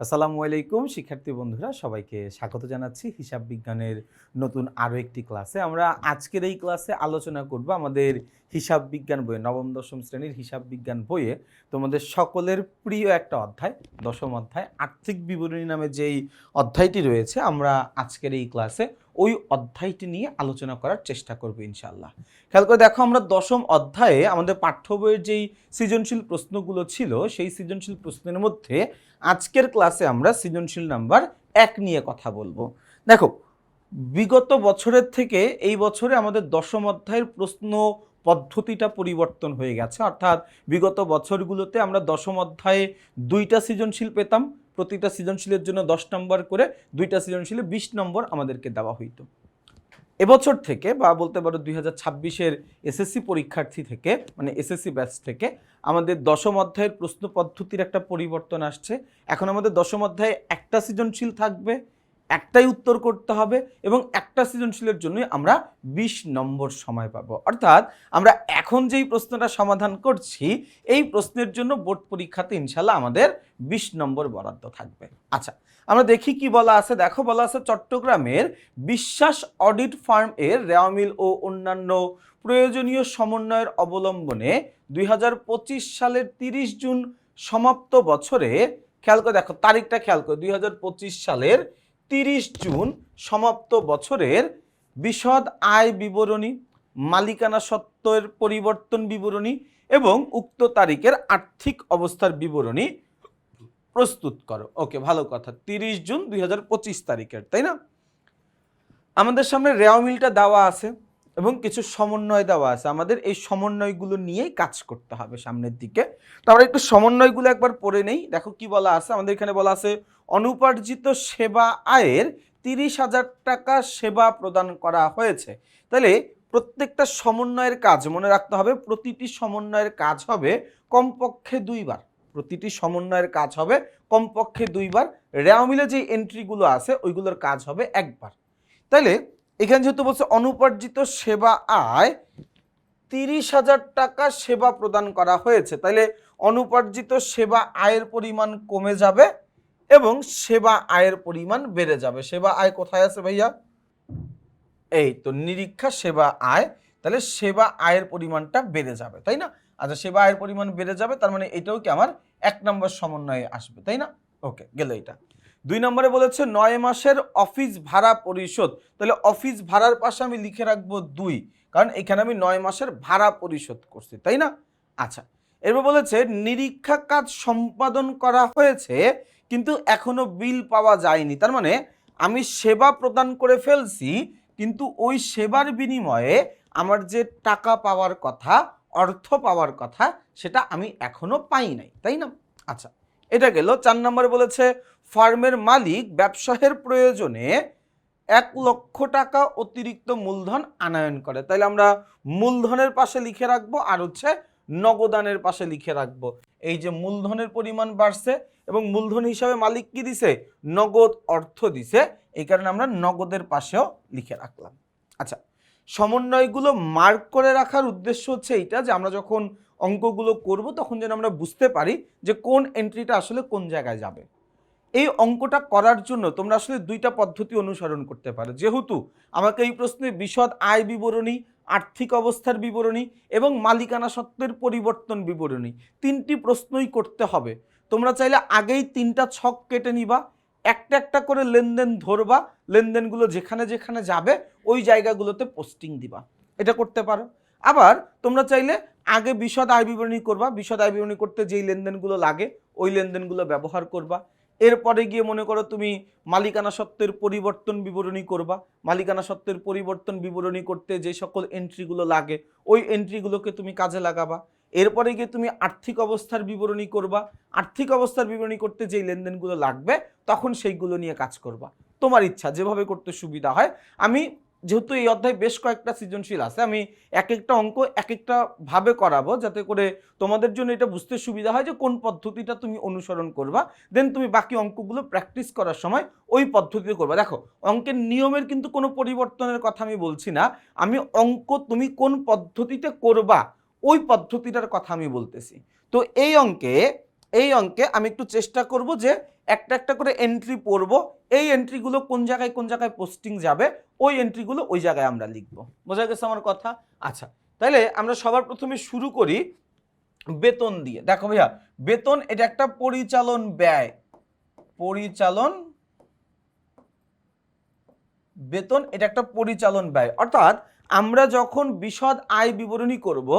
আসসালামু আলাইকুম শিক্ষার্থী বন্ধুরা, সবাইকে স্বাগত জানাচ্ছি হিসাব বিজ্ঞানের নতুন আরও একটি ক্লাসে। আমরা আজকের এই ক্লাসে আলোচনা করব আমাদের হিসাব বিজ্ঞান বইয়ে, নবম দশম শ্রেণীর হিসাব বিজ্ঞান বইয়ে তোমাদের সকলের প্রিয় একটা অধ্যায়, দশম অধ্যায় আর্থিক বিবরণী নামে যেই অধ্যায়টি রয়েছে, আমরা আজকের এই ক্লাসে ওই অধ্যায়টি নিয়ে আলোচনা করার চেষ্টা করব ইনশাআল্লাহ। খেয়াল করে দেখো, আমরা দশম অধ্যায়ে আমাদের পাঠ্য বইয়ের যেই সৃজনশীল প্রশ্নগুলো ছিল, সেই সৃজনশীল প্রশ্নের মধ্যে আজকের ক্লাসে আমরা সৃজনশীল নাম্বার 1 নিয়ে কথা বলবো। দেখো, বিগত বছরের থেকে এই বছরে আমাদের দশম অধ্যায়ের প্রশ্ন পদ্ধতিটা পরিবর্তন হয়ে গেছে। অর্থাৎ বিগত বছরগুলোতে আমরা দশম অধ্যায়ে 2টা সৃজনশীল পেতাম, প্রতিটা সৃজনশীলের জন্য 10 নম্বর করে, 2টা সৃজনশীলে 20 নম্বর আমাদেরকে দেওয়া হইতো। এবছর থেকে বা বলতে পারো 2026-এর এসএসসি পরীক্ষার্থী থেকে, মানে এসএসসি ব্যাচ থেকে আমাদের দশম অধ্যায়ের প্রশ্ন পদ্ধতির একটা পরিবর্তন আসছে। এখন আমাদের দশম অধ্যায়ে একটা সৃজনশীল থাকবে, একটাই উত্তর করতে হবে এবং একটা সৃজনশীলের জন্যই আমরা 20 নম্বর সময় পাবো। অর্থাৎ আমরা এখন যেই প্রশ্নটা সমাধান করছি, এই প্রশ্নের জন্য বোর্ড পরীক্ষাতে ইনশাল্লাহ আমাদের 20 নম্বর বরাদ্দ থাকবে। আচ্ছা, আমরা দেখি কি বলা আছে। দেখো, বলা আছে চট্টগ্রামের বিশ্বাস অডিট ফার্ম এর রেওয়া মিল ও অন্যান্য প্রয়োজনীয় সমন্বয়ের অবলম্বনে 2025 সালের 30 জুন সমাপ্ত বছরে, খেয়াল করে দেখো তারিখটা, খেয়াল করে 2025 সালের 30 জুন সমাপ্ত বছরের বিশদ আয় বিবরণী, মালিকানা সত্ত্বের পরিবর্তন বিবরণী এবং উক্ত তারিখের আর্থিক অবস্থার বিবরণী প্রস্তুত করো। ওকে, ভালো কথা, 30 জুন 2025 তারিখের, তাই না? আমাদের সামনে রেওয়া মিলটা দেওয়া আছে এবং কিছু সমন্বয় দেওয়া আছে। আমাদের এই সমন্বয়গুলো নিয়েই কাজ করতে হবে সামনের দিকে। তো আমরা একটু সমন্বয়গুলো একবার পড়ে নেই। দেখো কি বলা আছে আমাদের এখানে। বলা আছে অনুপার্জিত সেবা আয়ের 30,000 টাকা সেবা প্রদান করা হয়েছে। তাহলে প্রত্যেকটা সমন্বয়ের কাজ মনে রাখতে হবে, প্রতিটি সমন্বয়ের কাজ হবে কমপক্ষে 2 বার। প্রতিটি সমন্বয়ের কাজ হবে কমপক্ষে 2 বার। রেওয়া মিলে যে এন্ট্রিগুলো আছে ওইগুলোর কাজ হবে 1 বার। তাইলে এখানে যেহেতু বলছে অনুপার্জিত সেবা আয় 30,000 টাকা সেবা প্রদান করা হয়েছে, তাইলে অনুপার্জিত সেবা আয়ের পরিমাণ কমে যাবে এবং সেবা আয়ের পরিমাণ বেড়ে যাবে। সেবা আয় কোথায় আছে ভাইয়া? এই তো নিরীক্ষা সেবা আয়। তাহলে সেবা আয়ের পরিমাণটা বেড়ে যাবে, তাই না? আচ্ছা, সেবা আয়ের পরিমাণ বেড়ে যাবে, তার মানে এটাও কি আমার 1 নম্বর সমন্বয়ে আসবে, তাই না? ওকে, গেল এটা। 2 নম্বরে বলেছে 9 মাসের অফিস ভাড়া পরিশোধ। তাহলে অফিস ভাড়ার পাশে আমি লিখে রাখবো 2, কারণ এখানে আমি 9 মাসের ভাড়া পরিশোধ করছি, তাই না? আচ্ছা, এরপর বলেছে নিরীক্ষা কাজ সম্পাদন করা হয়েছে কিন্তু এখনো বিল পাওয়া যায়নি। তার মানে আমি সেবা প্রদান করে ফেলছি, কিন্তু ওই সেবার বিনিময়ে আমার যে টাকা পাওয়ার কথা, অর্থ পাওয়ার কথা, সেটা আমি এখনো পাই নাই, তাই না? আচ্ছা, এটা গেল। 4 নম্বরে বলেছে ফার্মের মালিক ব্যবসায়ের প্রয়োজনে 1 লক্ষ টাকা অতিরিক্ত মূলধন আনয়ন করে। তাইলে আমরা মূলধনের পাশে লিখে রাখবো আর হচ্ছে নগদানের পাশে লিখে রাখবো। এই যে মূলধনের পরিমাণ বাড়ছে এবং মূলধন হিসাবে মালিক কি দিছে? নগদ অর্থ দিছে, এই কারণে আমরা নগদের পাশেও লিখে রাখলাম। আচ্ছা, সমন্বয়গুলো মার্ক করে রাখার উদ্দেশ্য হচ্ছে এইটা, যে আমরা যখন অঙ্কগুলো করব তখন যেন আমরা বুঝতে পারি যে কোন এন্ট্রিটা আসলে কোন জায়গায় যাবে। এই অঙ্কটা করার জন্য তোমরা আসলে 2টা পদ্ধতি অনুসরণ করতে পারো। যেহেতু আমাকে এই প্রশ্নে বিশদ আয় বিবরণী, আর্থিক অবস্থার বিবরণী এবং মালিকানা সত্ত্বের পরিবর্তন বিবরণী, 3টি প্রশ্নই করতে হবে। তোমরা চাইলে আগেই 3টা ছক কেটে নিবা, একটা একটা করে লেনদেন ধরবা, লেনদেনগুলো যেখানে যেখানে যাবে ওই জায়গাগুলোতে পোস্টিং দিবা, এটা করতে পারো। আবার তোমরা চাইলে আগে বিশদ আয় বিবরণী করবা, বিশদ আয় বিবরণী করতে যেই লেনদেনগুলো লাগে ওই লেনদেনগুলো ব্যবহার করবা। এরপরে গিয়ে মনে করো তুমি মালিকানা সত্ত্বের পরিবর্তন বিবরণী করবা, মালিকানা সত্ত্বের পরিবর্তন বিবরণী করতে যে সকল এন্ট্রিগুলো লাগে ওই এন্ট্রিগুলোকে তুমি কাজে লাগাবা। এরপরে গিয়ে তুমি আর্থিক অবস্থার বিবরণী করবা, আর্থিক অবস্থার বিবরণী করতে যেই লেনদেনগুলো লাগবে তখন সেইগুলো নিয়ে কাজ করবা। তোমার ইচ্ছা, যেভাবে করতে সুবিধা হয়। আমি যেহেতু এই অধ্যায় বেশ কয়েকটা সৃজনশীল আছে, আমি এক একটা অঙ্ক এক একটা ভাবে করাবো, যাতে করে তোমাদের জন্য এটা বুঝতে সুবিধা হয় যে কোন পদ্ধতিটা তুমি অনুসরণ করবা। দেন তুমি বাকি অঙ্কগুলো প্র্যাকটিস করার সময় ওই পদ্ধতিতে করবা। দেখো, অঙ্কের নিয়মের কিন্তু কোনো পরিবর্তনের কথা আমি বলছি না, আমি অঙ্ক তুমি কোন পদ্ধতিতে করবা ওই পদ্ধতিটার কথা আমি বলতেছি। তো এই অঙ্কে আমি একটু চেষ্টা করব যে একটা একটা করে এন্ট্রি পড়বো, এই এন্ট্রিগুলো কোন জায়গায় পোস্টিং যাবে ওই এন্ট্রিগুলো ওই জায়গায় আমরা লিখবো। বোঝা গেছে আমার কথা? আচ্ছা, তাহলে আমরা সবার প্রথমে শুরু করি বেতন দিয়ে। দেখো ভাইয়া, বেতন এটা একটা পরিচালন ব্যয়, বেতন এটা একটা পরিচালন ব্যয়, অর্থাৎ আমরা যখন বিশদ আয় বিবরণী করব,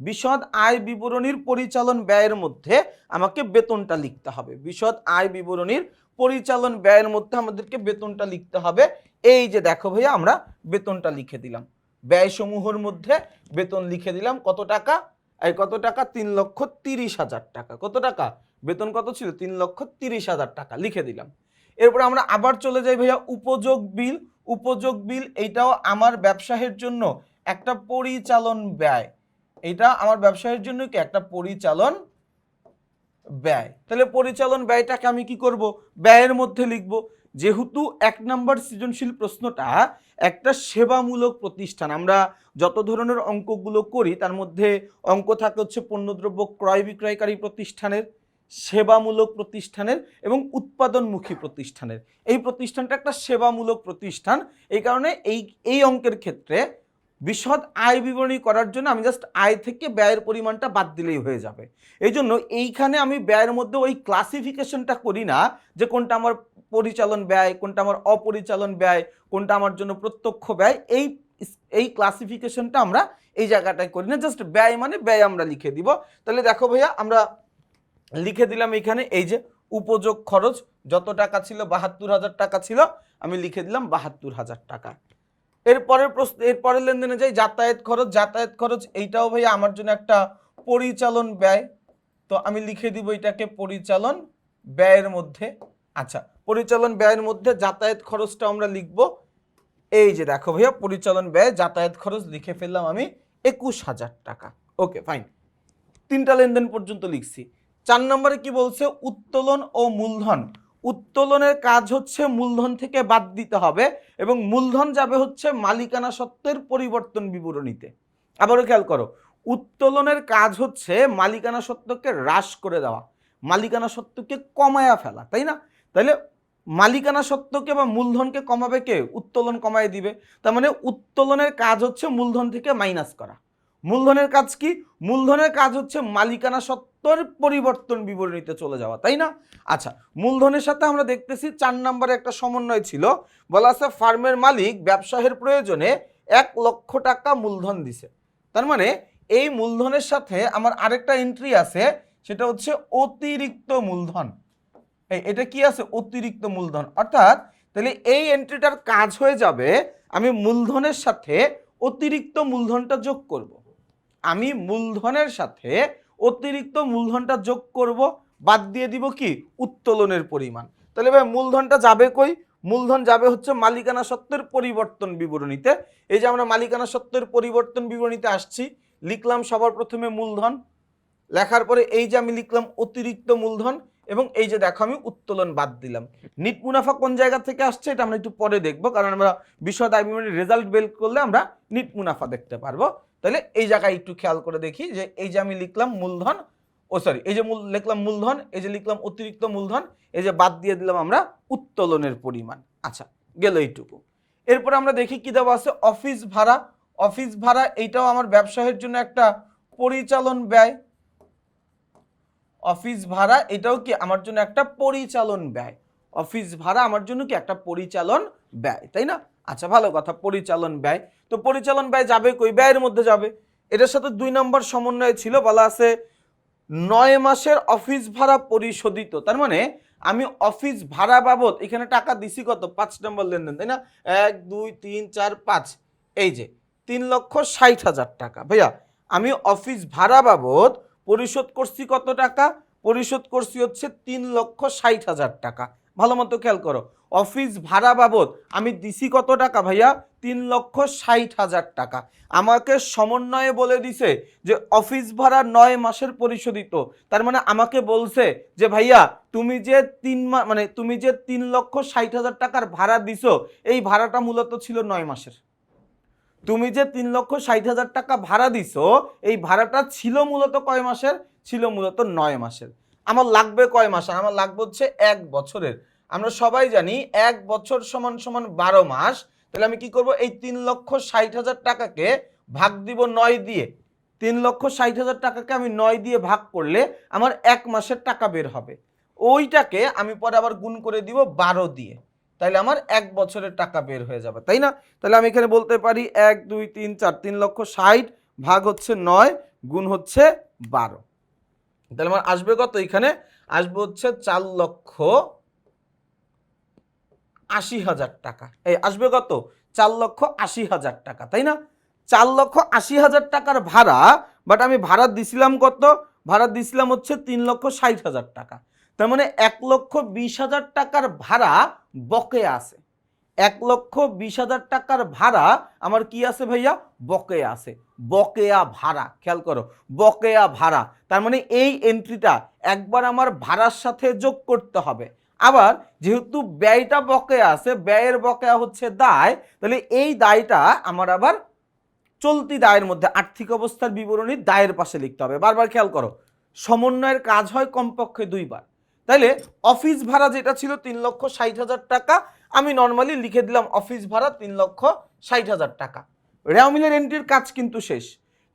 বিশদ আয় বিবরণীর পরিচালন ব্যয়ের মধ্যে আমাকে বেতনটা লিখতে হবে। বিশদ আয় বিবরণীর পরিচালন ব্যয়ের মধ্যে আমাদেরকে বেতনটা লিখতে হবে। এই যে দেখো ভাইয়া, আমরা বেতনটা লিখে দিলাম, ব্যয়সমূহের মধ্যে বেতন লিখে দিলাম। কত টাকা? এই কত টাকা? 3,30,000 টাকা। কত টাকা? বেতন কত ছিল? 3,30,000 টাকা লিখে দিলাম। এরপর আমরা আবার চলে যাই ভাইয়া উপযোগ বিল। উপযোগ বিল এইটাও আমার ব্যবসায়ের জন্য একটা পরিচালন ব্যয়, এটা আমার ব্যবসায়ের জন্য কি একটা পরিচালন ব্যয়। তাহলে পরিচালন ব্যয়টাকে আমি কি করব? ব্যয়ের মধ্যে লিখব। যেহেতু 1 নম্বর সৃজনশীল প্রশ্নটা একটা সেবামূলক প্রতিষ্ঠান, আমরা যত ধরনের অঙ্কগুলো করি তার মধ্যে অঙ্ক থাকে হচ্ছে পণ্যদ্রব্য ক্রয় বিক্রয়কারী প্রতিষ্ঠানের, সেবামূলক প্রতিষ্ঠানের এবং উৎপাদনমুখী প্রতিষ্ঠানের। এই প্রতিষ্ঠানটা একটা সেবামূলক প্রতিষ্ঠান, এই কারণে এই অঙ্কের ক্ষেত্রে বিশদ আয় বিবরণী করার জন্য আমি জাস্ট আয় থেকে ব্যয়ের পরিমাণটা বাদ দিলেই হয়ে যাবে। এই জন্য এইখানে আমি ব্যয়ের মধ্যে ওই ক্লাসিফিকেশনটা করি না যে কোনটা আমার পরিচালন ব্যয়, কোনটা আমার অপরিচালন ব্যয়, কোনটা আমার জন্য প্রত্যক্ষ ব্যয়। এই ক্লাসিফিকেশনটা আমরা এই জায়গাটায় করি না, জাস্ট ব্যয় মানে ব্যয় আমরা লিখে দিব। তাহলে দেখো ভাইয়া, আমরা লিখে দিলাম এখানে এই যে উপযোগ খরচ যত টাকা ছিল 72,000 টাকা ছিল, আমি লিখে দিলাম 72,000 টাকা। এরপরের প্রশ্ন, এরপরের লেনদেনে যাই যাতায়াত খরচ। যাতায়াত খরচ এইটাও ভাইয়া আমার জন্য একটা পরিচালন ব্যয়, তো আমি লিখে দিব এটাকে পরিচালন ব্যয়ের মধ্যে। আচ্ছা, পরিচালন ব্যয়ের মধ্যে যাতায়াত খরচটা আমরা লিখব। এই যে দেখো ভাইয়া, পরিচালন ব্যয় যাতায়াত খরচ লিখে ফেললাম আমি 21,000 টাকা। ওকে ফাইন, 3টা লেনদেন পর্যন্ত লিখছি। 4 নম্বরে কি বলছে? উত্তোলন ও মূলধন। উত্তোলনের কাজ হচ্ছে মূলধন থেকে বাদ দিতে হবে এবং মূলধন যাবে হচ্ছে মালিকানা সত্ত্বের পরিবর্তন বিবরণীতে। আবারও খেয়াল করো, উত্তোলনের কাজ হচ্ছে মালিকানা সত্ত্বকে হ্রাস করে দেওয়া, মালিকানা সত্ত্বকে কমায়া ফেলা, তাই না? তাহলে মালিকানা সত্ত্বকে বা মূলধনকে কমাবে কে? উত্তোলন কমায় দিবে। তার মানে উত্তোলনের কাজ হচ্ছে মূলধন থেকে মাইনাস করা। মূলধনের কাজ কি? মূলধনের কাজ হচ্ছে মালিকানা সত্ত্বর পরিবর্তন বিবরণীতে চলে যাওয়া, তাই না? আচ্ছা, মূলধনের সাথে আমরা দেখতেছি 4 নম্বরে একটা সমন্বয় ছিল, বলা আছে ফার্মের মালিক ব্যবসায়ের প্রয়োজনে 1 লক্ষ টাকা মূলধন দিছে। তার মানে এই মূলধনের সাথে আমার আরেকটা এন্ট্রি আছে, সেটা হচ্ছে অতিরিক্ত মূলধন। এটা কি আছে? অতিরিক্ত মূলধন। অর্থাৎ তাহলে এই এন্ট্রিটার কাজ হয়ে যাবে, আমি মূলধনের সাথে অতিরিক্ত মূলধনটা যোগ করব। আমি মূলধনের সাথে অতিরিক্ত মূলধনটা যোগ করব, বাদ দিয়ে দিব কি? উত্তোলনের পরিমাণ। তাহলে ভাই মূলধনটা যাবে কই? মূলধন যাবে হচ্ছে মালিকানা সত্ত্বের পরিবর্তন বিবরণীতে। এই যে আমরা মালিকানা সত্ত্বের পরিবর্তন বিবরণীতে আসছি, লিখলাম সবার প্রথমে মূলধন, লেখার পরে এই যে আমি লিখলাম অতিরিক্ত মূলধন এবং এই যে দেখো আমি উত্তোলন বাদ দিলাম। নিট মুনাফা কোন জায়গা থেকে আসছে এটা আমরা একটু পরে দেখবো, কারণ আমরা বিশদ আয় বিবরণীর রেজাল্ট বের করলে আমরা নিট মুনাফা দেখতে পারবো। তাহলে এই জায়গায় একটু খেয়াল করে দেখি যে এই যে আমি লিখলাম মূলধন, এই যে লিখলাম মূলধন, এই যে লিখলাম অতিরিক্ত মূলধন, এই যে বাদ দিয়ে দিলাম আমরা উত্তোলনের পরিমাণ। আচ্ছা, গেল এইটুকু। এরপর আমরা দেখি কি দেওয়া আছে? অফিস ভাড়া। অফিস ভাড়া এইটাও আমার ব্যবসায়ের জন্য একটা পরিচালন ব্যয়। অফিস ভাড়া এটাও কি আমার জন্য একটা পরিচালন ব্যয়। অফিস ভাড়া আমার জন্য কি একটা পরিচালন ব্যয়, তাই না? আচ্ছা, ভালো কথা, পরিচালন ব্যয়। তো পরিচালন ব্যয় যাবে কই? ব্যয়ের মধ্যে যাবে। এটার সাথে 2 নম্বর সমন্বয় ছিল, বলা আছে 9 মাসের অফিস ভাড়া পরিশোধিত। তার মানে আমি অফিস ভাড়া বাবদ এখানে টাকা দিছি কত? 5 নম্বর লেনদেন, তাই না? 1 2 3 4 5, এই যে 3,60,000 টাকা। ভাইয়া আমি অফিস ভাড়া বাবদ পরিশোধ করছি কত টাকা? পরিশোধ করছি হচ্ছে 3,60,000 টাকা। ভালো মতো খেয়াল করো, অফিস ভাড়া বাবদ আমি দিছি কত টাকা ভাইয়া? 3,60,000 টাকা। আমাকে সমন্বয়ে বলে দিছে যে অফিস ভাড়া 9 মাসের পরিশোধিত। তার মানে আমাকে বলছে যে ভাইয়া তুমি যে 3,60,000 টাকার ভাড়া দিছো, এই ভাড়াটা মূলত ছিল 9 মাসের। তুমি যে 3,60,000 টাকা ভাড়া দিছো, এই ভাড়াটা ছিল মূলত কয় মাসের? ছিল মূলত 9 মাসের। আমার লাগবে কয় মাস? আমার লাগবে হচ্ছে 1 বছরের। আমরা সবাই জানি 1 বছর সমান সমান 12 মাস। তাহলে আমি কি করব, এই 3,60,000 টাকাকে ভাগ দিব 9 দিয়ে। 3,60,000 টাকাকে আমি 9 দিয়ে ভাগ করলে আমার 1 মাসের টাকা বের হবে। ওইটাকে আমি পরে আবার গুণ করে দিব 12 দিয়ে, তাহলে আমার 1 বছরের টাকা বের হয়ে যাবে, তাই না? তাহলে আমি এখানে বলতে পারি 1 2 3 4 3,60,000 ভাগ হচ্ছে 9 গুণ হচ্ছে 12। তাহলে আমার আসবে কত? এখানে আসবে হচ্ছে 4,80,000 টাকা। এই আসবে কত? 4,80,000 টাকা, তাই না? 4,80,000 টাকার ভাড়া, বাট আমি ভাড়া দিছিলাম কত? ভাড়া দিছিলাম হচ্ছে 3,60,000 টাকা। তার মানে 1,20,000 টাকার ভাড়া বকেয়া আছে। 1,20,000 টাকার ভাড়া আমার কি আছে ভাইয়া? বকেয়া আছে। বকেয়া ভাড়া, খেয়াল করো, বকেয়া ভাড়া। তার মানে এই এন্ট্রিটা একবার আমার ভাড়ার সাথে যোগ করতে হবে। আবার যেহেতু ব্যয়টা বকেয়া আছে, ব্যয়ের বকেয়া হচ্ছে দায়, তাহলে এই দায়টা আমার আবার চলতি দায়ের মধ্যে আর্থিক অবস্থার বিবরণী দায়ের পাশে লিখতে হবে। বারবার খেয়াল করো, সমন্বয়ের কাজ হয় কমপক্ষে 2 বার। তাইলে অফিস ভাড়া যেটা ছিল 3,60,000 টাকা, আমি নর্মালি লিখে দিলাম অফিস ভাড়া 3,60,000 টাকা। রেওয়া মিলের এন্ট্রির কাজ কিন্তু শেষ।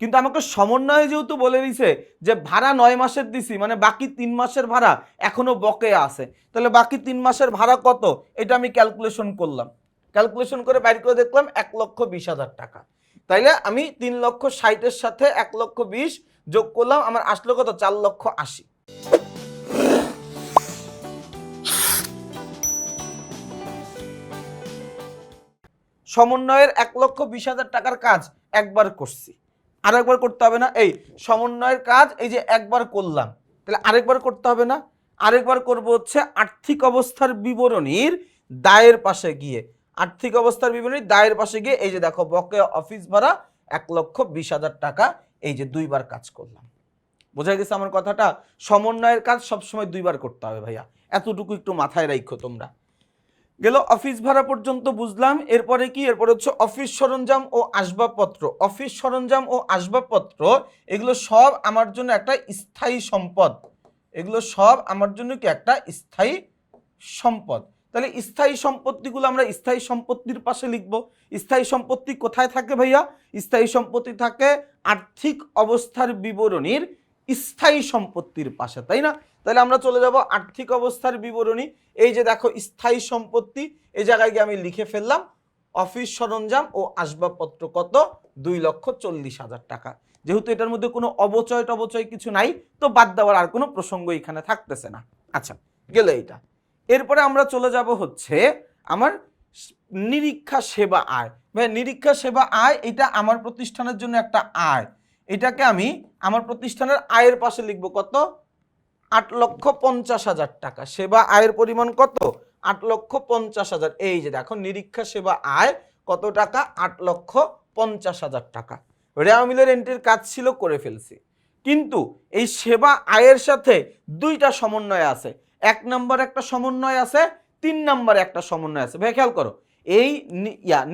কিন্তু আমাকে সমন্বয়ে যেহেতু বলে দিছে যে ভাড়া 9 মাসের দিছি, মানে বাকি 3 মাসের ভাড়া এখনো বকেয়া আছে, তাহলে বাকি 3 মাসের ভাড়া কত? এটা আমি ক্যালকুলেশন করলাম। ক্যালকুলেশন করে বাইর করে দেখলাম 1,20,000 টাকা। তাইলে আমি 3,60,000-এর সাথে 1,20,000 যোগ করলাম, আমার আসলো কত? 4,80,000। সমন্বয়ের 1,20,000 টাকার কাজ একবার করছি, আরেকবার করতে হবে না? এই সমন্বয়ের কাজ এই যে একবার করলাম, তাহলে আরেকবার করতে হবে না? আরেকবার করব হচ্ছে আর্থিক অবস্থার বিবরণীর দায়ের পাশে গিয়ে। আর্থিক অবস্থার বিবরণীর দায়ের পাশে গিয়ে এই যে দেখো বকেয়া অফিস ভাড়া 1,20,000 টাকা, এই যে 2 বার কাজ করলাম। বোঝা গেছে আমার কথাটা? সমন্বয়ের কাজ সবসময় 2 বার করতে হবে ভাইয়া, এতটুকু একটু মাথায় রাখো তোমরা। গেল অফিস ভাড়া পর্যন্ত বুঝলাম। এরপরে কি? এরপরে হচ্ছে অফিস সরঞ্জাম ও আসবাবপত্র। অফিস সরঞ্জাম ও আসবাবপত্র এগুলো সব আমার জন্য একটা স্থায়ী সম্পদ। এগুলো সব আমার জন্য কি একটা স্থায়ী সম্পদ। তাহলে স্থায়ী সম্পত্তিগুলো আমরা স্থায়ী সম্পত্তির পাশে লিখব। স্থায়ী সম্পত্তি কোথায় থাকে ভাইয়া? স্থায়ী সম্পত্তি থাকে আর্থিক অবস্থার বিবরণীর স্থায়ী সম্পত্তির পাশে, তাই না? তাহলে আমরা চলে যাব আর্থিক অবস্থার বিবরণী। এই যে দেখো স্থায়ী সম্পত্তি, এই জায়গায় গিয়ে আমি লিখে ফেললাম অফিস সরঞ্জাম ও আসবাবপত্র কত? 2,40,000 টাকা। যেহেতু এটার মধ্যে কোনো অবচয় টবচয় কিছু নাই, তো বাদ দেওয়ার আর কোনো প্রসঙ্গ এখানে থাকতেছে না। আচ্ছা, গেল এইটা। এরপরে আমরা চলে যাব হচ্ছে আমার নিরীক্ষা সেবা আয়। ভাই নিরীক্ষা সেবা আয় এটা আমার প্রতিষ্ঠানের জন্য একটা আয়। এটাকে আমি আমার প্রতিষ্ঠানের আয়ের পাশে লিখব কত? 8,50,000 টাকা। সেবা আয়ের পরিমাণ কত? 8,50,000। এই যে দেখো নিরীক্ষা সেবা আয় কত টাকা? 8,50,000 টাকা। রেওয়া মিলের এন্ট্রির কাজ ছিল, করে ফেলছি। কিন্তু এই সেবা আয়ের সাথে 2টা সমন্বয় আছে। 1 নম্বর একটা সমন্বয় আছে, 3 নম্বরে একটা সমন্বয় আছে। ভাই খেয়াল করো, এই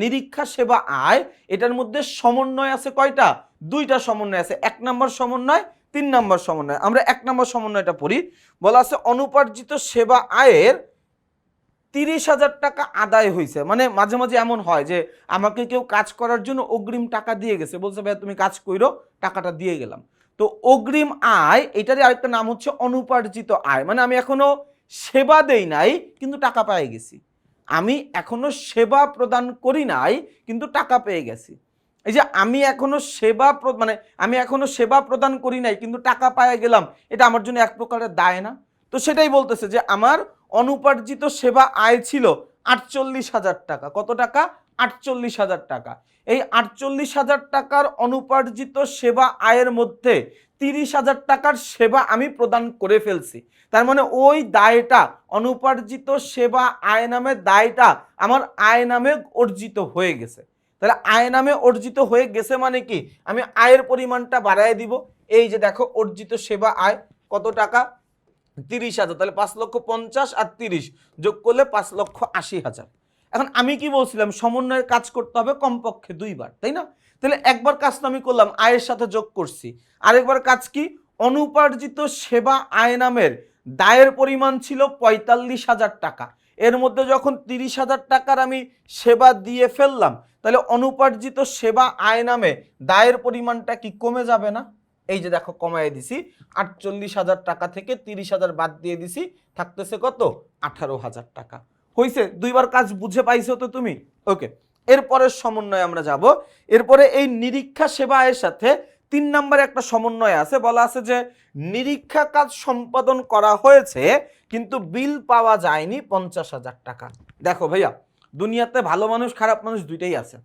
নিরীক্ষা সেবা আয় এটার মধ্যে সমন্বয় আছে কয়টা? 2টা সমন্বয় আছে। 1 নম্বর সমন্বয়, 3 নম্বর সমন্বয়। আমরা 1 নম্বর সমন্বয়টা পড়ি। বলা আছে অনুপার্জিত সেবা আয়ের 30,000 টাকা আদায় হয়েছে। মানে মাঝে মাঝে এমন হয় যে আমাকে কেউ কাজ করার জন্য অগ্রিম টাকা দিয়ে গেছে, বলছে ভাই তুমি কাজ কইরো, টাকাটা দিয়ে গেলাম। তো অগ্রিম আয় এটারই আরেকটা নাম হচ্ছে অনুপার্জিত আয়। মানে আমি এখনো সেবা দেই নাই কিন্তু টাকা পেয়ে গেছি। আমি এখনো সেবা প্রদান করি নাই কিন্তু টাকা পেয়ে গেছি। এই যে আমি এখনো সেবা প্রদান করি নাই কিন্তু টাকা পেয়ে গেলাম, এটা আমার জন্য এক প্রকারের দায় না? তো সেটাই বলতেছে যে আমার অনুপার্জিত সেবা আয় ছিল 48,000 টাকা। কত টাকা? 48,000 টাকা। এই 48,000 টাকার অনুপার্জিত সেবা আয়ের মধ্যে 30,000 টাকার সেবা আমি প্রদান করে ফেলছি। তার মানে ওই দায়টা, অনুপার্জিত সেবা আয় নামে দায়টা আমার আয় নামে অর্জিত হয়ে গেছে। তাহলে আয় নামে অর্জিত হয়ে গেছে মানে কি? আমি আয়ের পরিমাণটা বাড়ায় দিব। এই যে দেখো অর্জিত সেবা আয় কত টাকা? 30,000। তাহলে 5,50,000 আর 30 যোগ করলে 5,80,000। এখন আমি কি বলছিলাম? সমন্বয়ের কাজ করতে হবে কমপক্ষে 2 বার, তাই না? তাহলে একবার কাজ তো আমি করলাম, আয়ের সাথে যোগ করছি। আরেকবার কাজ কি? অনুপার্জিত সেবা আয় নামের দায়ের পরিমাণ ছিল ৪৫,০০০ টাকা। এর মধ্যে যখন ৩০,০০০ টাকার আমি সেবা দিয়ে ফেললাম, তাহলে অনুপার্জিত সেবা আয় নামে দায়ের পরিমাণটা কি কমে যাবে না? এই যে দেখো কমায় দিছি, ৪৮,০০০ টাকা থেকে ৩০,০০০ বাদ দিয়ে দিছি, থাকতেছে কত? ১৮,০০০ টাকা। হইছে? দুইবার কাজ বুঝে পাইছো তো তুমি? ওকে, এরপরের সমন্বয়ে আমরা যাব। এরপরে এই নিরীক্ষা সেবা আয়ের সাথে ৩ নম্বরে একটা সমন্বয় আছে, বলা আছে যে নিরীক্ষা কাজ সম্পাদন করা হয়েছে কিন্তু বিল পাওয়া যায়নি ৫০,০০০ টাকা। দেখো ভাইয়া, দুনিয়াতে ভালো মানুষ খারাপ মানুষ দুইটাই আছে।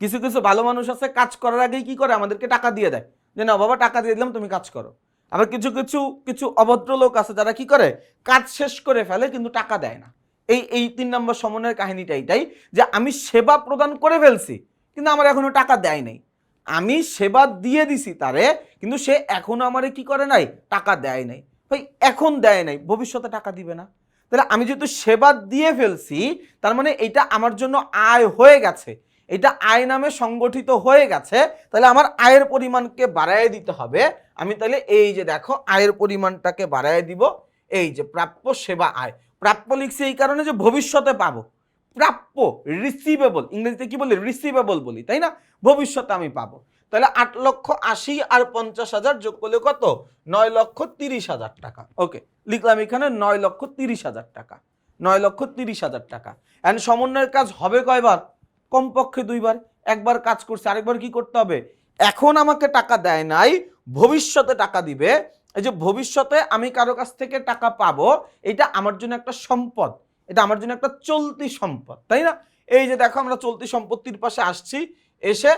কিছু কিছু ভালো মানুষ আছে কাজ করার আগেই কি করে, আমাদেরকে টাকা দিয়ে দেয়, যে না বাবা টাকা দিয়ে দিলাম তুমি কাজ করো। আবার কিছু কিছু কিছু অভদ্র লোক আছে যারা কি করে, কাজ শেষ করে ফেলে কিন্তু টাকা দেয় না। এই ৩ নম্বর সমন্বয়ের কাহিনীটা এটাই, যে আমি সেবা প্রদান করে ফেলছি কিন্তু আমার এখনো টাকা দেয় নাই। আমি সেবা দিয়ে দিছি তারে, কিন্তু সে এখনো আমারে কি করে নাই, টাকা দেয় নাই। ভাই এখন দেয় নাই, ভবিষ্যতে টাকা দিবে না। তাহলে আমি যেহেতু সেবা দিয়ে ফেলছি, তার মানে এটা আমার জন্য আয় হয়ে গেছে, এটা আয় নামে সংগঠিত হয়ে গেছে, তাহলে আমার আয়ের পরিমাণকে বাড়ায় দিতে হবে। আমি তাহলে এই যে দেখো আয়ের পরিমাণটাকে বাড়ায় দিব, এই যে প্রাপ্য সেবা আয়। প্রাপ্য লিখছি এই কারণে যে ভবিষ্যতে পাবো, প্রাপ্য রিসিভেবল, ইংরেজিতে কি বলি, রিসিভেবল বলি, তাই না? ভবিষ্যতে আমি পাবো। তাহলে ৮,৮০,০০০ আর ৫০,০০০ যোগ করলে কত? ৯,৩০,০০০ টাকা। ওকে, লিখলাম এখানে ৯,৩০,০০০ টাকা, ৯,৩০,০০০ টাকা। এন্ড সমন্বয়ের কাজ হবে কয়বার? কমপক্ষে ২ বার। একবার কাজ করছে, আরেকবার কি করতে হবে? এখন আমাকে টাকা দেয় নাই, ভবিষ্যতে টাকা দিবে। এই যে ভবিষ্যতে আমি কারো কাছ থেকে টাকা পাবো, এটা আমার জন্য একটা সম্পদ, এটা আমার জন্য একটা চলতি সম্পদ, তাই না? এই যে দেখো আমরা চলতি সম্পত্তির পাশে আসছি, এসে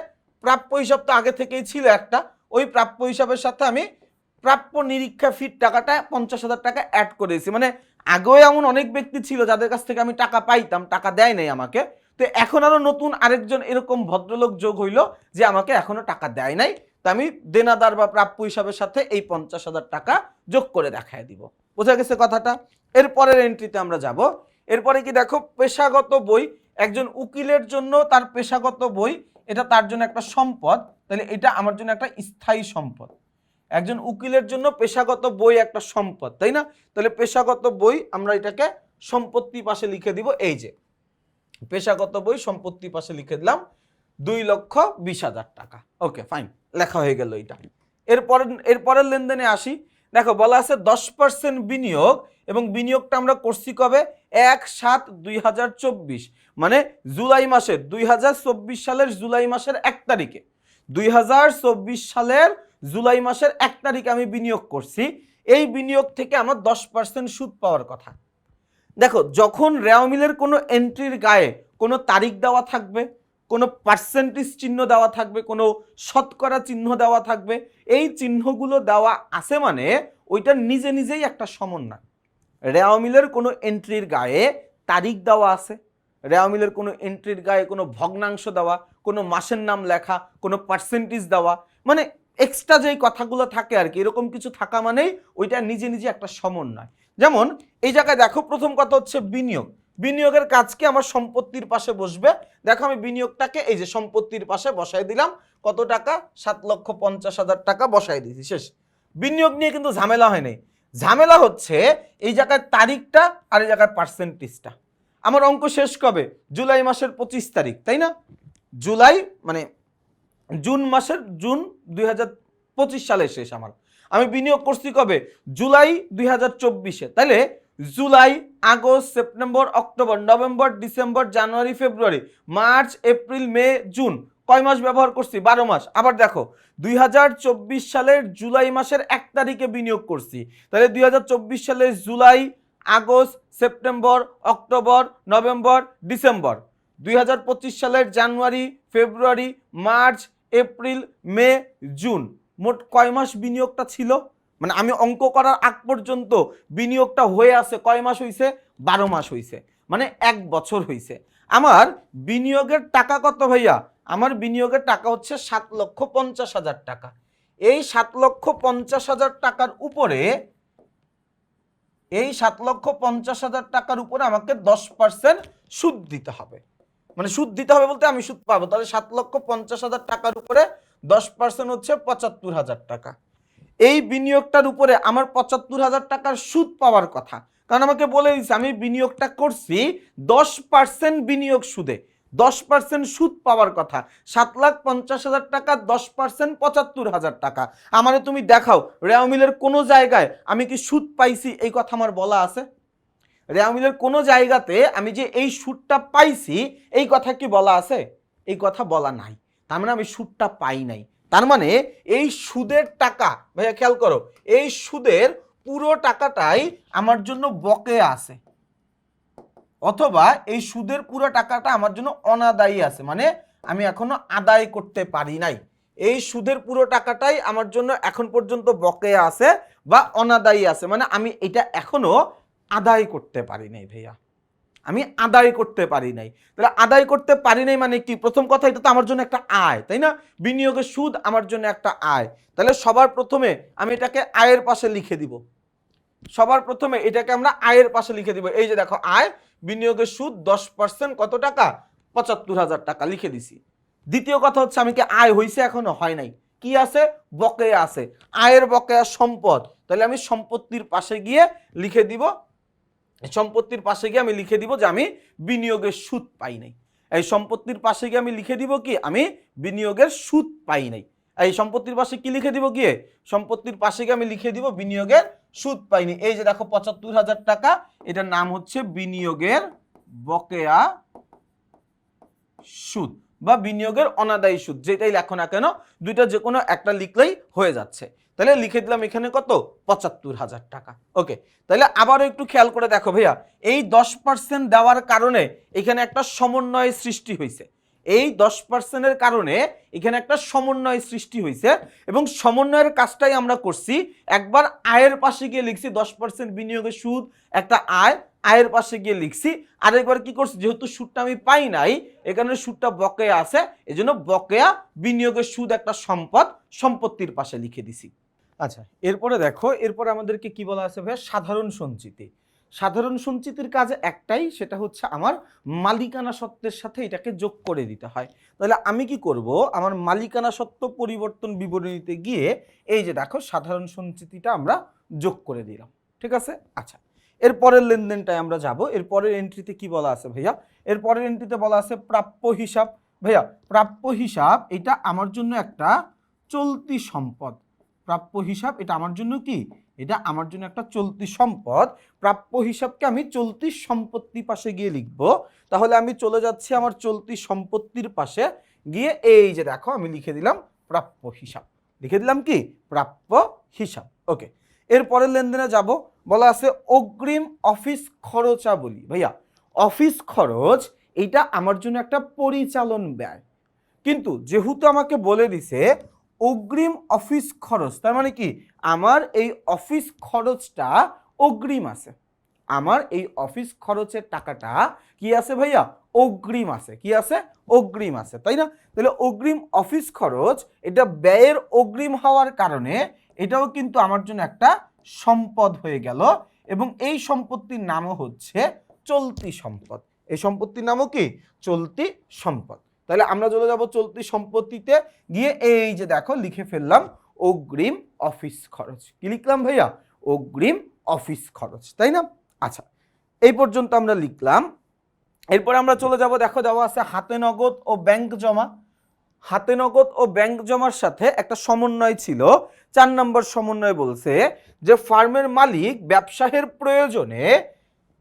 প্রাপ্য হিসাব তো আগে থেকেই ছিল একটা, ওই প্রাপ্য হিসাবের সাথে আমি প্রাপ্য নিরীক্ষা ফির টাকাটা ৫০,০০০ টাকা অ্যাড করেছি। মানে আগেও এমন অনেক ব্যক্তি ছিল যাদের কাছ থেকে আমি টাকা পাইতাম, টাকা দেয় নাই আমাকে, তো এখন আরো নতুন আরেকজন এরকম ভদ্রলোক যোগ হইলো যে আমাকে এখনো টাকা দেয় নাই, তো আমি দেনাদার বা প্রাপ্য হিসাবের সাথে এই ৫০,০০০ টাকা যোগ করে দেখায় দিব। বোঝা গেছে কথাটা? এরপরের এন্ট্রিতে আমরা যাব। এরপরে কি দেখো, পেশাগত বই, একজন উকিলের জন্য তার পেশাগত বই, এটা তার জন্য একটা সম্পদ, তাহলে এটা আমার জন্য একটা স্থায়ী সম্পদ। একজন উকিলের জন্য পেশাগত বই একটা সম্পদ, তাই না? তাহলে পেশাগত বই আমরা এটাকে সম্পত্তি পাশে লিখে দিব, এই যে পেশাগত বই সম্পত্তি পাশে লিখে দিলাম ২,২০,০০০ টাকা। ওকে ফাইন, লেখা হয়ে গেল এটা। এরপরের লেনদেনে আসি। দেখো বলা আছে ১০% বিনিয়োগ, এবং বিনিয়োগটা আমরা করছি কবে? ১/৭/২০২৪, মানে জুলাই মাসের ২০২৪ সালের জুলাই মাসের ১ তারিখে, ২০২৪ সালের জুলাই মাসের ১ তারিখে আমি বিনিয়োগ করছি। এই বিনিয়োগ থেকে আমার ১০% সুদ পাওয়ার কথা। দেখো যখন রেওয়া মিলের কোনো এন্ট্রির গায়ে কোনো তারিখ দেওয়া থাকবে, কোনো পার্সেন্টেজ চিহ্ন দেওয়া থাকবে, কোনো শতকরা চিহ্ন দেওয়া থাকবে, এই চিহ্নগুলো দেওয়া আছে মানে ওইটা নিজে নিজেই একটা সমন্বয়। রেওয়া মিলের কোনো এন্ট্রির গায়ে তারিখ দেওয়া আছে, রেওয়া মিলের কোনো এন্ট্রির গায়ে কোনো ভগ্নাংশ দেওয়া, কোনো মাসের নাম লেখা, কোনো পার্সেন্টেজ দেওয়া, মানে এক্সট্রা যেই কথাগুলো থাকে আর কি, এরকম কিছু থাকা মানেই ওইটা নিজে নিজে একটা সমন্বয়। যেমন এই জায়গায় দেখো প্রথম কথা হচ্ছে বিনিয়োগ। বিনিয়োগের কাজ কি? আমার সম্পত্তির পাশে বসবে। দেখো আমি বিনিয়োগটাকে এই যে সম্পত্তির পাশে বসাই দিলাম, কত টাকা? ৭,৫০,০০০ টাকা বসাই দিয়েছি, শেষ। বিনিয়োগ নিয়ে কিন্তু ঝামেলা হয় নাই। ঝামেলা হচ্ছে এই জায়গায় তারিখটা আর এই জায়গায় পার্সেন্টেজটা। আমার অঙ্ক শেষ কবে? জুলাই মাসের ২৫ তারিখ, তাই না? জুলাই মানে জুন মাসের জুন ২০২৫ সালে শেষ আমার। আমি বিনিয়োগ করছি কবে? জুলাই ২০২৪-এ। তাহলে July, August, September, October, November, December, জানুয়ারি, ফেব্রুয়ারি, মার্চ, এপ্রিল, মে, জুন, কয় মাস ব্যবহার করছি? ১২ মাস। আবার দেখো ২০২৪ সালের জুলাই মাসের ১ তারিখে বিনিয়োগ করছি, তাহলে ২০২৪ সালের July, August, September, October, November, December, ২০২৫ সালের জানুয়ারি, ফেব্রুয়ারি, মার্চ, এপ্রিল, মে, জুন, মোট কয় মাস বিনিয়োগটা ছিল? মানে আমি অঙ্ক করার আগ পর্যন্ত বিনিয়োগটা হয়ে আছে কয় মাস হইছে? ১২ মাস হইছে, মানে ১ বছর হইছে। আমার বিনিয়োগের টাকা কত ভাইয়া? আমার বিনিয়োগের টাকা হচ্ছে ৭,৫০,০০০ টাকা। এই ৭,৫০,০০০ টাকার উপরে, এই ৭,৫০,০০০ টাকার উপরে আমাকে ১০% সুদ দিতে হবে। মানে সুদ দিতে হবে বলতে আমি সুদ পাবো, তাহলে ৭,৫০,০০০ টাকার উপরে ১০% হচ্ছে ৭৫,০০০ টাকা। এই বিনিয়োগটার উপরে আমার ৭৫,০০০ টাকার সুদ পাওয়ার কথা, কারণ আমাকে বলে দিচ্ছে আমি বিনিয়োগটা করছি 10% বিনিয়োগ সুদে, 10% সুদ পাওয়ার কথা। ৭,৫০,০০০ টাকা 10% ৭৫,০০০ টাকা। আমারে তুমি দেখাও রেওয়া মিলের কোনো জায়গায় আমি কি সুদ পাইছি এই কথা আমার বলা আছে? রেওয়া মিলের কোনো জায়গাতে আমি যে এই সুদটা পাইছি এই কথা কি বলা আছে? এই কথা বলা নাই। তার মানে আমি সুদটা পাই নাই। তার মানে এই সুদের টাকা, ভাইয়া খেয়াল করো, এই সুদের পুরো টাকাটাই আমার জন্য বকেয়া আছে, অথবা এই সুদের পুরো টাকাটা আমার জন্য অনাদায়ী আছে, মানে আমি এখনো আদায় করতে পারি নাই। এই সুদের পুরো টাকাটাই আমার জন্য এখন পর্যন্ত বকেয়া আছে বা অনাদায়ী আছে, মানে আমি এটা এখনো আদায় করতে পারি নাই ভাইয়া, আমি আদায় করতে পারি নাই। তাহলে আদায় করতে পারি নাই মানে কি? প্রথম কথা, এটা তো আমার জন্য একটা আয়, তাই না? বিনিয়োগের সুদ আমার জন্য একটা আয়। তাহলে সবার প্রথমে আমি এটাকে আয়ের পাশে লিখে দিব, সবার প্রথমে এটাকে আমরা আয়ের পাশে লিখে দিব। এই যে দেখো আয়, বিনিয়োগের সুদ 10% কত টাকা? ৭৫,০০০ টাকা লিখে দিছি। দ্বিতীয় কথা হচ্ছে আমি কি আয় হয়েছে? এখনো হয় নাই। কি আছে? বকেয়া আছে। আয়ের বকেয়া সম্পদ, তাহলে আমি সম্পত্তির পাশে গিয়ে লিখে দিব, সম্পত্তির পাশে গিয়ে আমি লিখে দিব যে আমি বিনিয়োগের সুদ পাই নাই। এই সম্পত্তির পাশে গিয়ে আমি লিখে দিব কি? আমি বিনিয়োগের সুদ পাই নাই। এই সম্পত্তির পাশে কি লিখে দিব গিয়ে? সম্পত্তির পাশে গিয়ে আমি লিখে দিব বিনিয়োগের সুদ পাইনি। এই যে দেখো ৭৫,০০০ টাকা, এটার নাম হচ্ছে বিনিয়োগের বকেয়া সুদ বা বিনিয়োগের অনাদায়ী সুদ, যেটাই লেখো না কেন দুইটা যে কোনো একটা লিখলেই হয়ে যাচ্ছে। তাহলে লিখে দিলাম এখানে কত? ৭৫,০০০ টাকা। ওকে, তাহলে আবারও একটু খেয়াল করে দেখো ভাইয়া, এই 10% দেওয়ার কারণে এখানে একটা সমন্বয় সৃষ্টি হয়েছে। এই 10%-এর কারণে এখানে একটা সমন্বয় সৃষ্টি হয়েছে এবং সমন্বয়ের কাজটাই আমরা করছি। একবার আয়ের পাশে গিয়ে লিখছি 10% বিনিয়োগের সুদ একটা আয়, আয়ের পাশে গিয়ে লিখছি। আরেকবার কি করছি, যেহেতু সুদটা আমি পাই নাই এখানে সুদটা বকেয়া আছে, এজন্য বকেয়া বিনিয়োগের সুদ একটা সম্পদ, সম্পত্তির পাশে লিখে দিছি। আচ্ছা, এরপরে দেখো, এরপরে আমাদেরকে কি বলা আছে ভাইয়া? সাধারণ সঞ্চিতি। সাধারণ সঞ্চিতির কাজ একটাই, সেটা হচ্ছে আমার মালিকানা সত্ত্বের সাথে এটাকে যোগ করে দিতে হয়। তাহলে আমি কি করব? আমার মালিকানা সত্ত্ব পরিবর্তন বিবরণীতে গিয়ে এই যে দেখো সাধারণ সঞ্চিতিটা আমরা যোগ করে দিলাম, ঠিক আছে? আচ্ছা, এরপরের লেনদেনটায় আমরা যাব। এরপরের এন্ট্রিতে কি বলা আছে ভাইয়া? এরপরের এন্ট্রিতে বলা আছে প্রাপ্য হিসাব। ভাইয়া প্রাপ্য হিসাব এটা আমার জন্য একটা চলতি সম্পদ। প্রাপ্য হিসাব এটা আমার জন্য কি? এটা আমার জন্য একটা চলতি সম্পদ। প্রাপ্য হিসাবকে আমি চলতি সম্পত্তি পাশে গিয়ে লিখব। তাহলে আমি চলে যাচ্ছি আমার চলতি সম্পত্তির পাশে গিয়ে এই যে দেখো আমি লিখে দিলাম প্রাপ্য হিসাব। লিখে দিলাম কি? প্রাপ্য হিসাব। ওকে, এরপরের লেনদেনে যাব। বলা আছে অগ্রিম অফিস খরচাবলী। ভাইয়া অফিস খরচ এটা আমার জন্য একটা পরিচালন ব্যয়, কিন্তু যেহেতু আমাকে বলে দিছে অগ্রিম অফিস খরচ, তার মানে কি আমার এই অফিস খরচটা অগ্রিম আছে, আমার এই অফিস খরচের টাকাটা কি আছে ভাইয়া? অগ্রিম আছে। কি আছে? অগ্রিম আছে, তাই না? তাহলে অগ্রিম অফিস খরচ এটা ব্যয়ের অগ্রিম হওয়ার কারণে এটাও কিন্তু আমার জন্য একটা সম্পদ হয়ে গেল এবং এই সম্পত্তির নামও হচ্ছে চলতি সম্পদ। এই সম্পত্তির নামও কি? চলতি সম্পদ। তাহলে আমরা চলে যাব চলতি সম্পত্তিতে গিয়ে এই যে দেখো লিখে ফেললাম অগ্রিম অফিস খরচ। কি লিখলাম ভাইয়া? অগ্রিম অফিস খরচ, তাই না? আচ্ছা, এই পর্যন্ত আমরা লিখলাম। এরপরে আমরা চলে যাব, দেখো দেওয়া আছে হাতে নগদ ও ব্যাংক জমা। হাতে নগদ ও ব্যাংক জমার সাথে একটা সমন্বয় ছিল। 4 নম্বর সমন্বয় বলছে যে ফার্মের মালিক ব্যবসায়ের প্রয়োজনে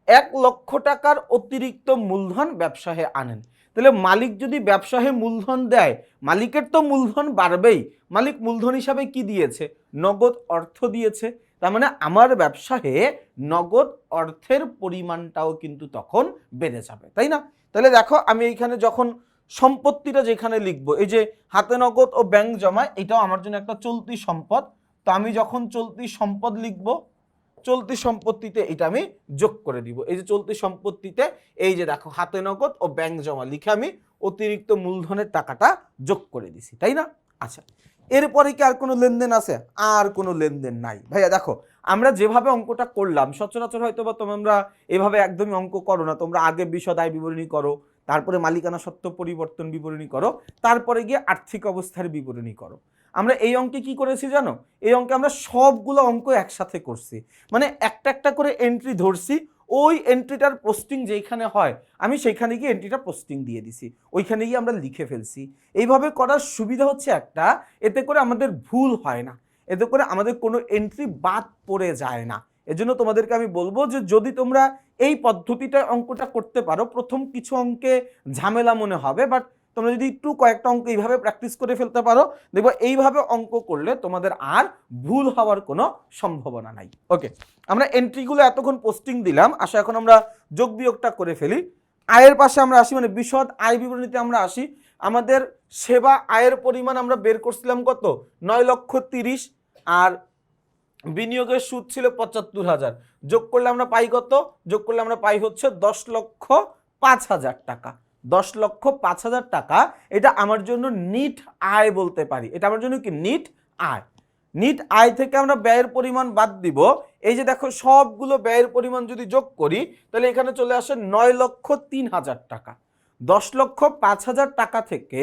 1 লক্ষ টাকার অতিরিক্ত মূলধন ব্যবসায়ে আনেন। তাহলে মালিক যদি ব্যবসায়ে মূলধন দেয়, মালিকের তো মূলধন বাড়বেই। মালিক মূলধন হিসাবে কি দিয়েছে? নগদ অর্থ দিয়েছে। তার মানে আমার ব্যবসায়ে নগদ অর্থের পরিমাণটাও কিন্তু তখন বেড়ে যাবে, তাই না? তাহলে দেখো আমি এইখানে যখন সম্পত্তিটা যেখানে লিখবো, এই যে হাতে নগদ ও ব্যাংক জমা, এটাও আমার জন্য একটা চলতি সম্পদ। তো আমি যখন চলতি সম্পদ লিখবো, চলতি সম্পত্তিতে এটা আমি যোগ করে দিব। এই যে চলতি সম্পত্তিতে এই যে দেখো হাতে নগদ ও ব্যাংক জমা লিখে আমি অতিরিক্ত মূলধনের টাকাটা যোগ করে দিছি, তাই না? আচ্ছা, এরপরে কি আর কোনো লেনদেন আছে? আর কোনো লেনদেন নাই। ভাইয়া দেখো আমরা যেভাবে অঙ্কটা করলাম, সচরাচর হয়তো বা তোমরা এভাবে একদমই অঙ্ক করো না, তোমরা আগে বিশদ আয় বিবরণী করো, তারপরে মালিকানা সত্ত্ব পরিবর্তন বিবরণী করো, তারপরে গিয়ে আর্থিক অবস্থার বিবরণী করো। আমরা এই অঙ্কে কি করেছি জানো, এই অঙ্কে আমরা সবগুলো অঙ্ক একসাথে করছি, মানে একটা একটা করে এন্ট্রি ধরছি, ওই এন্ট্রিটার পোস্টিং যেখানে হয় আমি সেইখানে গিয়ে এন্ট্রিটা পোস্টিং দিয়ে দিছি, ওইখানে গিয়ে আমরা লিখে ফেলছি। এইভাবে করার সুবিধা হচ্ছে একটা, এতে করে আমাদের ভুল হয় না, এতে করে আমাদের কোনো এন্ট্রি বাদ পড়ে যায় না। এজন্য তোমাদেরকে আমি বলবো যে যদি তোমরা এই পদ্ধতিটা অঙ্কটা করতে পারো, প্রথম কিছু অঙ্কে ঝামেলা মনে হবে, বাট তোমরা যদি একটু কয়েকটা অঙ্ক এইভাবে প্র্যাকটিস করে ফেলতে পারো, দেখবো এইভাবে অঙ্ক করলে তোমাদের আর ভুল হওয়ার কোনো সম্ভাবনা নাই। ওকে, আমরা এন্ট্রিগুলো এতক্ষণ পোস্টিং দিলাম, আসা এখন আমরা যোগ বিয়োগটা করে ফেলি। আয়ের পাশে আমরা আসি, মানে বিশদ আয় বিবরণীতে আমরা আসি। আমাদের সেবা আয়ের পরিমাণ আমরা বের করছিলাম কত, 9,30,000, আর বিনিয়োগের সুদ ছিল 75,000, যোগ করলে আমরা পাই কত, যোগ করলে আমরা পাই হচ্ছে 10,05,000 টাকা। 10,05,000 টাকা এটা আমার জন্য নিট আয় বলতে পারি, এটা আমার জন্য কি নিট আয়। নিট আয় থেকে আমরা ব্যয়ের পরিমাণ বাদ দিব, এই যে দেখো সবগুলো ব্যয়ের পরিমাণ যদি যোগ করি তাহলে এখানে চলে আসে 9,03,000 টাকা। 10,05,000 টাকা থেকে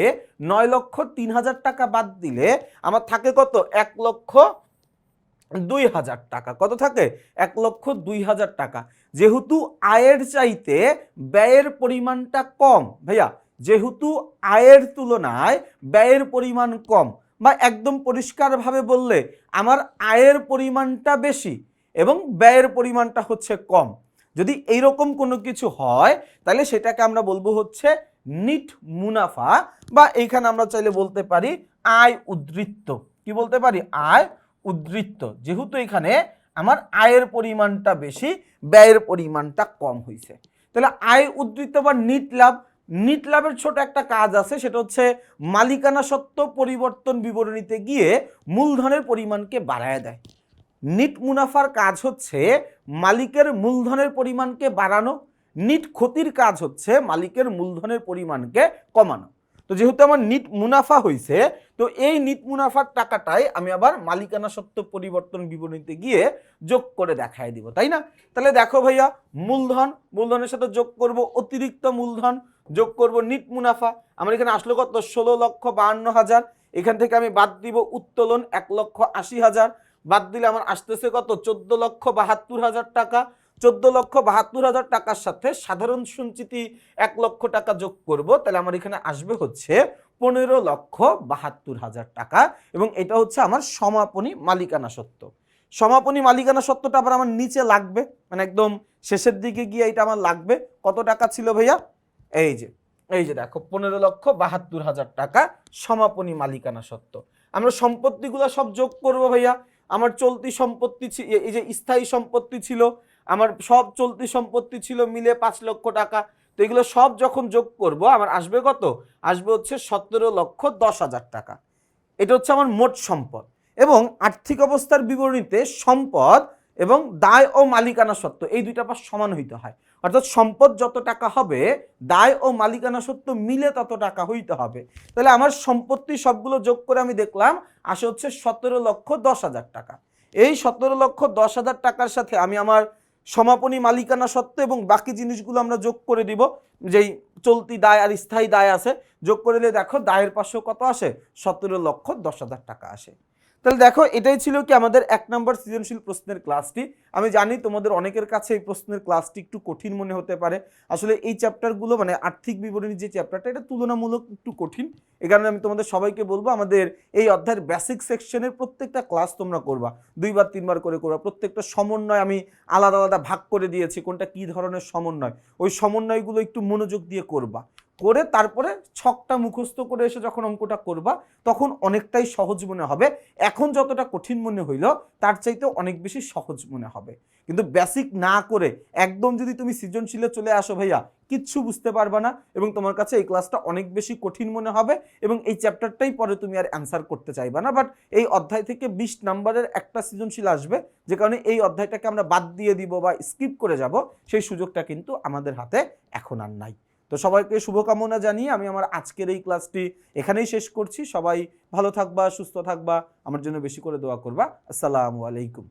9,03,000 টাকা বাদ দিলে আমার থাকে কত, 1,02,000 টাকা। কত থাকে, 1,02,000 টাকা। যেহেতু আয়ের চাইতে ব্যয়ের পরিমাণটা কম ভাইয়া, যেহেতু আয়ের তুলনায় ব্যয়ের পরিমাণ কম, বা একদম পরিষ্কারভাবে বললে আমার আয়ের পরিমাণটা বেশি এবং ব্যয়ের পরিমাণটা হচ্ছে কম, যদি এইরকম কোনো কিছু হয় তাহলে সেটাকে আমরা বলবো হচ্ছে নিট মুনাফা, বা এইখানে আমরা চাইলে বলতে পারি আয় উদ্ধৃত্ত। কি বলতে পারি, আয় উদ্ধৃত্ত। যেহেতু এখানে আমার আয়ের পরিমাণটা বেশি, ব্যয়ের পরিমাণটা কম হয়েছে, তাহলে আয় উদ্ধৃত্ত বা নিট লাভ। নিট লাভের ছোট একটা কাজ আছে, সেটা হচ্ছে মালিকানা সত্ত্ব পরিবর্তন বিবরণীতে গিয়ে মূলধনের পরিমাণকে বাড়ায় দেয়। নিট মুনাফার কাজ হচ্ছে মালিকের মূলধনের পরিমাণকে বাড়ানো, নিট ক্ষতির কাজ হচ্ছে মালিকের মূলধনের পরিমাণকে কমানো। তো যেহেতু আমার নিট মুনাফা হয়েছে, তো এই নিট মুনাফার টাকাটাই আমি আবার মালিকানা সত্ত্ব পরিবর্তন বিবরণীতে গিয়ে যোগ করে দেখায় দিব, তাই না? তাহলে দেখো ভাইয়া, মূলধন, মূলধনের সাথে যোগ করব অতিরিক্ত মূলধন, যোগ করব নিট মুনাফা। আমার এখানে আসলো কত, 16,52,000। এখান থেকে আমি বাদ দিব উত্তোলন 1,80,000, বাদ দিলে আমার আসতেছে কত, 14,72,000 টাকা। 14,72,000 টাকার সাথে সাধারণ সঞ্চিতি 1 লক্ষ টাকা যোগ করব, তাহলে আমার এখানে আসবে হচ্ছে 15,72,000 টাকা। এবং এটা হচ্ছে আমার সমাপনী মালিকানা সত্ত্ব। সমাপনী মালিকানা সত্ত্বটা আবার আমার নিচে লাগবে, মানে একদম শেষের দিকে গিয়ে এটা আমার লাগবে। কত টাকা ছিল ভাইয়া, এই যে দেখো 15,72,000 টাকা সমাপনী মালিকানা সত্ত্ব। আমরা সম্পত্তিগুলো সব যোগ করব ভাইয়া। আমার চলতি সম্পত্তি, এই যে স্থায়ী সম্পত্তি ছিল, আমার সব চলতি সম্পত্তি ছিল মিলে 5 লক্ষ টাকা। তো এগুলো সব যখন যোগ করব আমার আসবে কত, আসবে হচ্ছে 17,10,000 টাকা। এটা হচ্ছে আমার মোট সম্পদ। এবং আর্থিক অবস্থার বিবরণীতে সম্পদ এবং দায় ও মালিকানা সত্ত্ব এই দুইটা পাশ সমান হইতে হয়, অর্থাৎ সম্পদ যত টাকা হবে দায় ও মালিকানা সত্ত্ব মিলে তত টাকা হইতে হবে। তাহলে আমার সম্পত্তি সবগুলো যোগ করে আমি দেখলাম আসে হচ্ছে 17,10,000 টাকা। এই 17,10,000 টাকার সাথে আমি আমার সমাপনী মালিকানা সত্ত্ব এবং বাকি জিনিসগুলো আমরা যোগ করে দিব, যেই চলতি দায় আর স্থায়ী দায় আছে, যোগ করে দিলে দেখো দায়ের পাশেও কত আসে, 17,10,000 টাকা আসে। তাহলে দেখো এটাই ছিল কি আমাদের 1 নম্বর সৃজনশীল প্রশ্নের ক্লাসটি। আমি জানি তোমাদের অনেকের কাছে এই প্রশ্নের ক্লাসটি একটু কঠিন মনে হতে পারে। আসলে এই চ্যাপ্টারগুলো মানে আর্থিক বিবরণী যে চ্যাপ্টারটা, এটা তুলনামূলক একটু কঠিন। এই কারণে আমি তোমাদের সবাইকে বলবো আমাদের এই অধ্যায়ের বেসিক সেকশনের প্রত্যেকটা ক্লাস তোমরা করবা, 2বার 3বার করে করবা। প্রত্যেকটা সমন্বয় আমি আলাদা আলাদা ভাগ করে দিয়েছি, কোনটা কি ধরনের সমন্বয়, ওই সমন্বয়গুলো একটু মনোযোগ দিয়ে করবা, করে তারপরে ছকটা মুখস্থ করে এসে যখন অঙ্কটা করবা তখন অনেকটাই সহজ মনে হবে। এখন যতটা কঠিন মনে হইল তার চাইতে অনেক বেশি সহজ মনে হবে। কিন্তু বেসিক না করে একদম যদি তুমি সৃজনশীলে চলে আসো ভাইয়া, কিচ্ছু বুঝতে পারবা না এবং তোমার কাছে এই ক্লাসটা অনেক বেশি কঠিন মনে হবে এবং এই চ্যাপ্টারটাই পরে তুমি আর অ্যান্সার করতে চাইবা না। বাট এই অধ্যায় থেকে 20 নম্বরের একটা সৃজনশীল আসবে, যে কারণে এই অধ্যায়টাকে আমরা বাদ দিয়ে দিব বা স্কিপ করে যাব, সেই সুযোগটা কিন্তু আমাদের হাতে এখন আর নাই। তো সবাইকে শুভকামনা জানিয়ে আমি আমার আজকের এই ক্লাসটি এখানেই শেষ করছি। সবাই ভালো থাকবা, সুস্থ থাকবা, আমার জন্য বেশি করে দোয়া করবা। আসসালামু আলাইকুম।